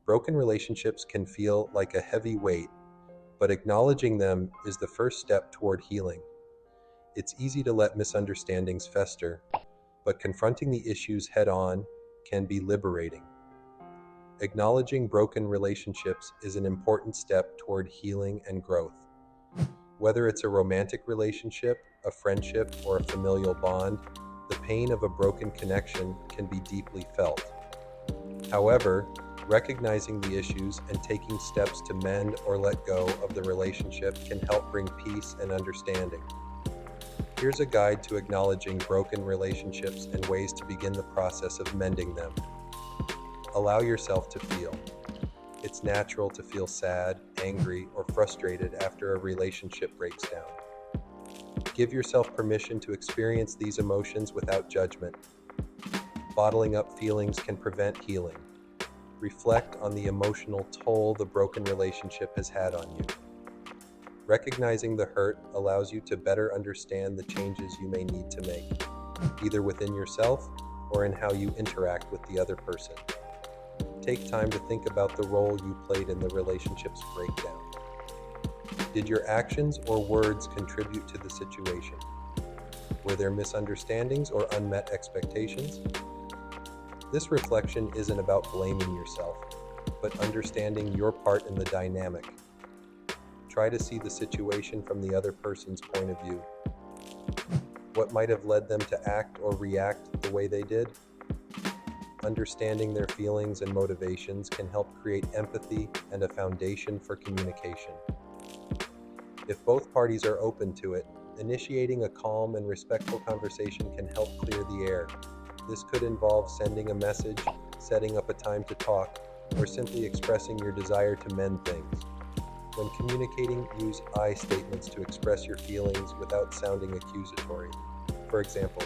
Broken relationships can feel like a heavy weight, but acknowledging them is the first step toward healing. It's easy to let misunderstandings fester, but confronting the issues head on can be liberating. Acknowledging broken relationships is an important step toward healing and growth. Whether it's a romantic relationship, a friendship, or a familial bond, the pain of a broken connection can be deeply felt. However, recognizing the issues and taking steps to mend or let go of the relationship can help bring peace and understanding. Here's a guide to acknowledging broken relationships and ways to begin the process of mending them. Allow yourself to feel. It's natural to feel sad, angry, or frustrated after a relationship breaks down. Give yourself permission to experience these emotions without judgment. Bottling up feelings can prevent healing. Reflect on the emotional toll the broken relationship has had on you. Recognizing the hurt allows you to better understand the changes you may need to make, either within yourself or in how you interact with the other person. Take time to think about the role you played in the relationship's breakdown. Did your actions or words contribute to the situation? Were there misunderstandings or unmet expectations? This reflection isn't about blaming yourself, but understanding your part in the dynamic. Try to see the situation from the other person's point of view. What might have led them to act or react the way they did? Understanding their feelings and motivations can help create empathy and a foundation for communication. If both parties are open to it, initiating a calm and respectful conversation can help clear the air. This could involve sending a message, setting up a time to talk, or simply expressing your desire to mend things. When communicating, use I statements to express your feelings without sounding accusatory. For example,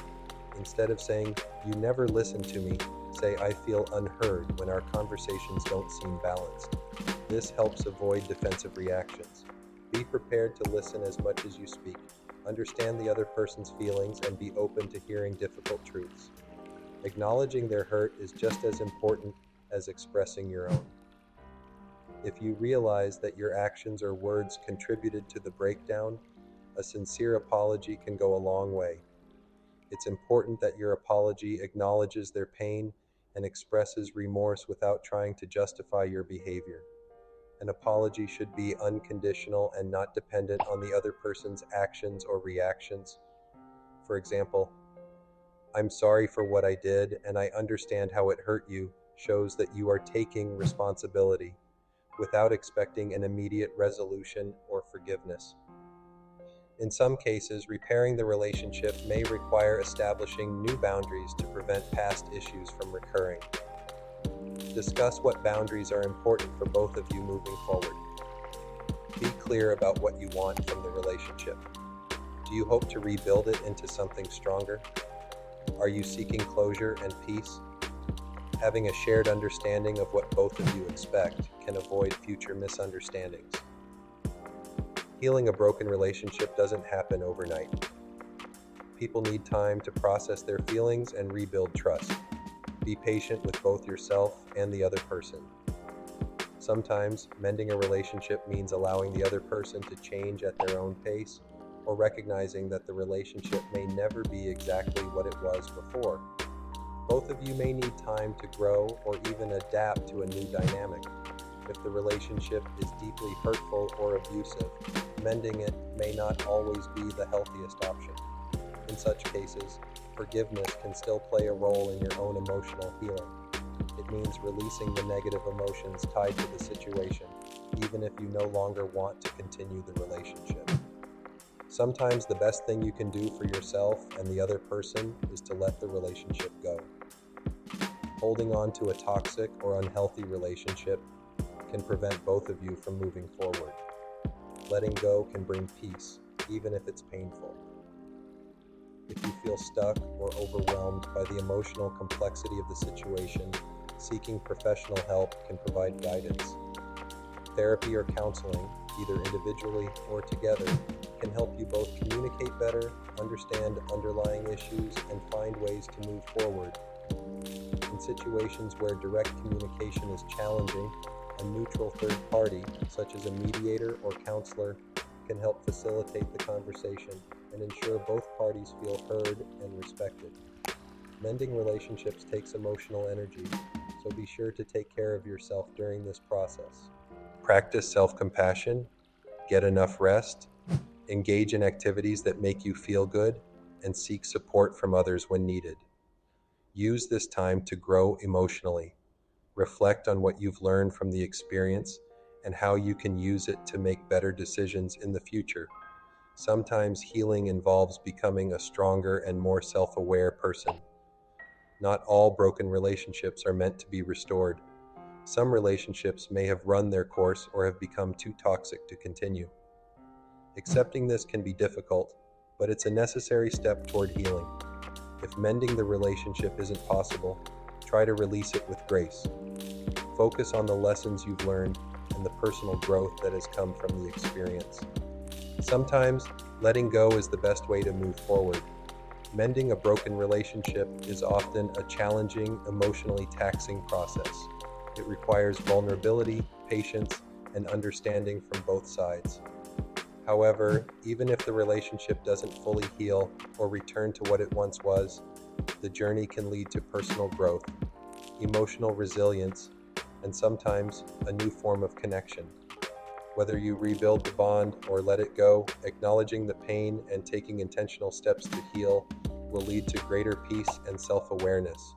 instead of saying, "You never listen to me," say, "I feel unheard" when our conversations don't seem balanced. This helps avoid defensive reactions. Be prepared to listen as much as you speak. Understand the other person's feelings and be open to hearing difficult truths. Acknowledging their hurt is just as important as expressing your own. If you realize that your actions or words contributed to the breakdown, a sincere apology can go a long way. It's important that your apology acknowledges their pain and expresses remorse without trying to justify your behavior. An apology should be unconditional and not dependent on the other person's actions or reactions. For example, "I'm sorry for what I did and I understand how it hurt you," shows that you are taking responsibility without expecting an immediate resolution or forgiveness. In some cases, repairing the relationship may require establishing new boundaries to prevent past issues from recurring. Discuss what boundaries are important for both of you moving forward. Be clear about what you want from the relationship. Do you hope to rebuild it into something stronger? Are you seeking closure and peace? Having a shared understanding of what both of you expect can avoid future misunderstandings. Healing a broken relationship doesn't happen overnight. People need time to process their feelings and rebuild trust. Be patient with both yourself and the other person. Sometimes, mending a relationship means allowing the other person to change at their own pace, or recognizing that the relationship may never be exactly what it was before. Both of you may need time to grow or even adapt to a new dynamic. If the relationship is deeply hurtful or abusive, mending it may not always be the healthiest option. In such cases, forgiveness can still play a role in your own emotional healing. It means releasing the negative emotions tied to the situation, even if you no longer want to continue the relationship. Sometimes the best thing you can do for yourself and the other person is to let the relationship go. Holding on to a toxic or unhealthy relationship can prevent both of you from moving forward. Letting go can bring peace, even if it's painful. If you feel stuck or overwhelmed by the emotional complexity of the situation, seeking professional help can provide guidance. Therapy or counseling, either individually or together, can help you both communicate better, understand underlying issues, and find ways to move forward. In situations where direct communication is challenging, a neutral third party, such as a mediator or counselor, can help facilitate the conversation and ensure both parties feel heard and respected. Mending relationships takes emotional energy, so be sure to take care of yourself during this process. Practice self compassion, get enough rest, engage in activities that make you feel good, and seek support from others when needed. Use this time to grow emotionally. Reflect on what you've learned from the experience and how you can use it to make better decisions in the future. Sometimes healing involves becoming a stronger and more self aware person. Not all broken relationships are meant to be restored. Some relationships may have run their course or have become too toxic to continue. Accepting this can be difficult, but it's a necessary step toward healing. If mending the relationship isn't possible, try to release it with grace. Focus on the lessons you've learned and the personal growth that has come from the experience. Sometimes, letting go is the best way to move forward. Mending a broken relationship is often a challenging, emotionally taxing process. It requires vulnerability, patience, and understanding from both sides. However, even if the relationship doesn't fully heal or return to what it once was, the journey can lead to personal growth, emotional resilience, and sometimes a new form of connection. Whether you rebuild the bond or let it go, acknowledging the pain and taking intentional steps to heal will lead to greater peace and self awareness.